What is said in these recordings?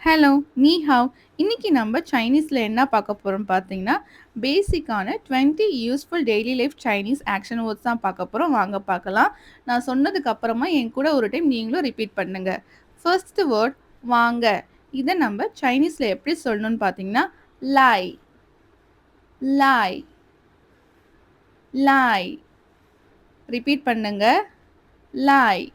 Hello, நீ have. இன்னைக்கு நம்ம சைனீஸ்ல என்ன பார்க்க போறோம் பார்த்தீங்கன்னா, பேசிக்கான 20 useful daily life Chinese action words தான் பார்க்க போறோம். வாங்க பார்க்கலாம். நான் சொன்னதுக்கு அப்புறமா என் கூட ஒரு டைம் நீங்களும் ரிப்பீட் பண்ணுங்க. ஃபர்ஸ்ட் வேர்ட் வாங்க. இத நம்ம சைனீஸ்ல எப்படி சொல்லணும்னு பார்த்தீங்கன்னா, லாய், லாய், லாய். ரிப்பீட் பண்ணுங்க. லாய்.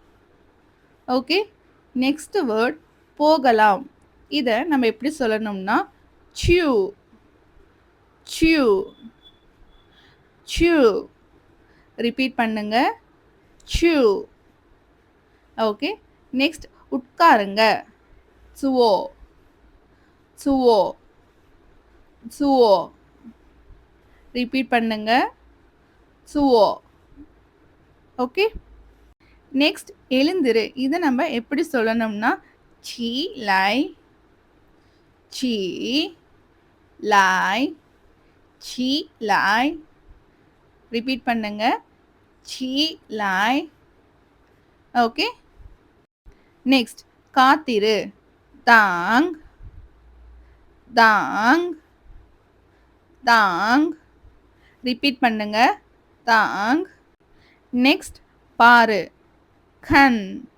ஓகே. நெக்ஸ்ட் வேர்ட் போகலாம். இத நம்ம எப்படி சொல்லணும்னா, சியூ, சியூ, சியூ. ரிப்பீட் பண்ணுங்க. சியூ. ஓகே. நெக்ஸ்ட் உட்காருங்க. சுவோ, சுவோ, சுவோ. ரிப்பீட் பண்ணுங்க. சுவோ. ஓகே. நெக்ஸ்ட் எழுந்திரு. இதை நம்ம எப்படி சொல்லணும்னா, சி லாய், சி லாய், சி லாய். ரிப்பீட் பண்ணுங்க. சி லாய். ஓகே. நெக்ஸ்ட் காத்திரு. தாங், தாங், தாங். ரிப்பீட் பண்ணுங்க. தாங். நெக்ஸ்ட் பாரு. கண்,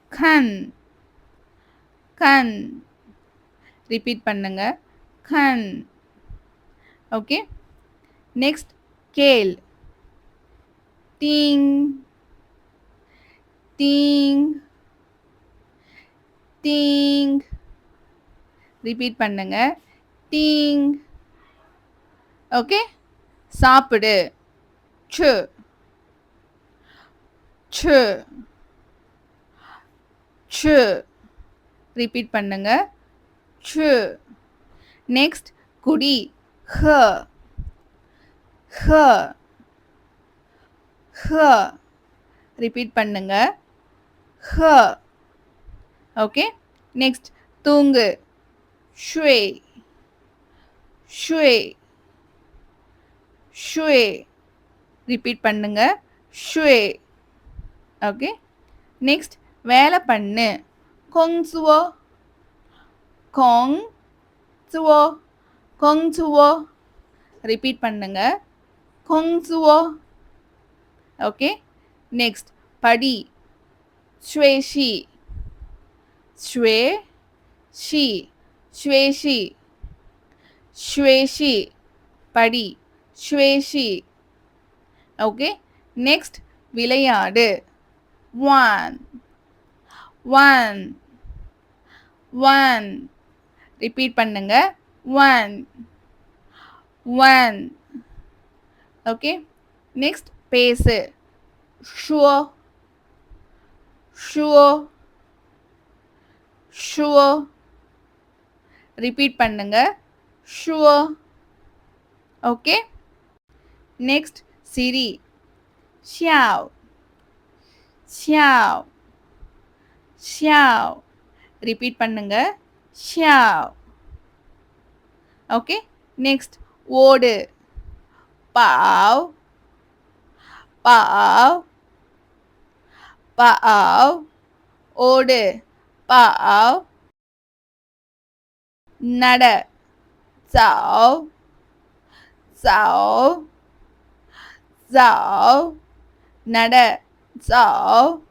கண், கண். ரிப்பீட் பண்ணுங்க. கண். ஓகே. நெக்ஸ்ட் கேள். தீங், தீங், தீங். ரிப்பீட் பண்ணுங்க. தீங். ஓகே. சாப்பிடு. சு, சு, சு. ரிப்பீட் பண்ணுங்க. சு. நெக்ஸ்ட் குடி. ஹ, ஹ, ஹ. ரிப்பீட் பண்ணுங்க. ஹ. ஓகே. நெக்ஸ்ட் தூங்கு. ஷுய், ஷுய், ஷுய். ரிப்பீட் பண்ணுங்க. ஷுய். ஓகே. நெக்ஸ்ட் வேலை பண்ணு. கொங் சுவோ, கொங் சுவோ, கொங் சுவோ. ரிப்பீட் பண்ணுங்க. கொங் சுவோ. ஓகே. நெக்ஸ்ட் படி. ஷுவே ஷி, ஷுவே ஷி, ஷுவே ஷி, ஷுவே ஷி. படி. ஷுவே ஷி. ஓகே. நெக்ஸ்ட் விளையாடு. One, one, one. ரிப்பீட் பண்ணுங்க. One, one. ஓகே. நெக்ஸ்ட் பேசு. ஷுவோ, ஷுவோ, ஷுவோ. ரிப்பீட் பண்ணுங்க. ஷுவோ. ஓகே. நெக்ஸ்ட் சிரி. ஷியாவ், ஷியாவ், ஷியாவ். ரிப்பீட் பண்ணுங்க. ஷியாவ். ஓகே. நெக்ஸ்ட் ஓடு. பாவ், பாவ், பாவ். ஓடு. பாவ். நட. சாவ், சாவ், சாவ். நட. சாவ்.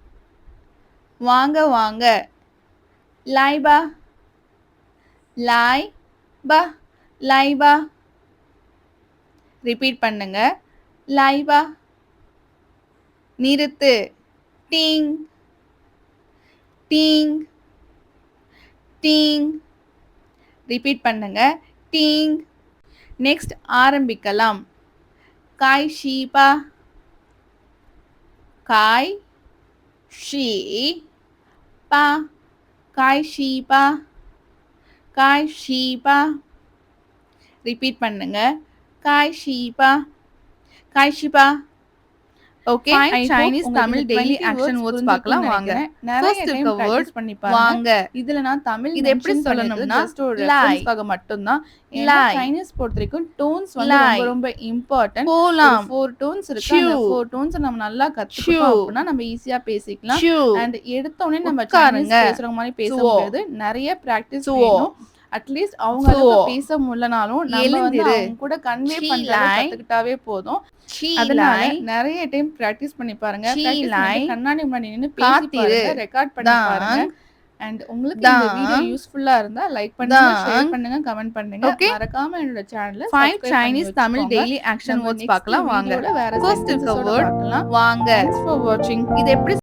வாங்க வாங்க. லாய் பா, லாய் பா, லாய் பா. ரிப்பீட் பண்ணுங்க. லாய் பா. நிறுத்து. டீங், டீங், டீங். ரிப்பீட் பண்ணுங்க. டீங். நெக்ஸ்ட் ஆரம்பிக்கலாம். காய் ஷீபா, காய் ஷீ பா, காய் ஷீபா, காய் ஷீபா. ரிப்பீட் பண்ணுங்க. காய் ஷீபா, காய் Sheeba. Okay. Fine. 5 I hope Chinese உங்களுக்கு தமிழ் இந்த டெய்லி 20 ஆக்ஷன் வேர்ட்ஸ் வேர்ட்ஸ் பார்க்கலாம் புரிஞ்சிருக்கும்னு வாங்க. நினைக்கிறேன். நிறைய ஃபர்ஸ்ட் டைம் இருக்க பிராக்டிஸ் வேர்ட் பண்ணி பாருங்க. வாங்க. இதுல நான் தமிழ் இது எப்படி மென்ஷன் பண்ணியிருக்கிறது சொல்லணும்னா ஜஸ்ட் ஒரு லாய், ரெஃபரன்ஸ்க்காக மட்டும் தான். ஏன்னா லாய், சைனீஸ் பொறுத்தவரைக்கும் டோன்ஸ் வந்து ரொம்ப லாய், ரொம்ப இம்பார்ட்டன்ட். ஒரு போலாம், 4 டோன்ஸ் இருக்கு. ஷூ, அந்த 4 டோன்ஸ நம்ம நல்லா ஷூ, கத்துக்கிட்டோம் அப்படின்னா நம்ம ஈஸியா பேசிக்கலாம். ஷூ, அண்ட் எடுத்த உடனே நம்ம சைனீஸ் உட்காருங்க, பேசுறவங்க மாதிரி பேச சுவோ, முடியாது. நிறைய பிராக்டிஸ் சுவோ, வேணும். அட்லீஸ்ட் அவங்க அளவுக்கு சுவோ, பேச முடியலனாலும் நம்ம வந்து எழுந்திரு, அவங்க கூட கன்வே சீ பண்றத லாய், கத்துக்கிட்டாவே போதும். சீ அதனால லாய், நிறைய டைம் பிராக்டிஸ் பண்ணி பாருங்க. சீ பிராக்டிஸ் லாய், பண்ணிட்டு கண்ணாடி முன்னாடி நின்னு பேசி காத்திரு, பாருங்க. ரெக்கார்ட் பண்ணி பாருங்க. தாங், அண்ட் உங்களுக்கு இந்த வீடியோ தாங், யூஸ்ஃபுல்லா இருந்தா லைக் பண்ணுங்க, ஷேர் தாங். பண்ணுங்க, கமெண்ட் பண்ணுங்க. ஓகே. மறக்காம என்னோட சேனலை 5 சப்ஸ்கிரைப் பண்ணி சைனீஸ் தமிழ் வச்சுக்கோங்க. டெய்லி ஆக்ஷன் நம்ம வேர்ட்ஸ் நெக்ஸ்ட் பார்க்கலாம் வாங்க. வீடியோல வேற ஃபர்ஸ்ட் இருக்க சென்டென்சஸோட வேர்ட் பார்க்கலாம். வாங்க. தேங்க்ஸ் ஃபார் வாட்சிங். இது எப்படி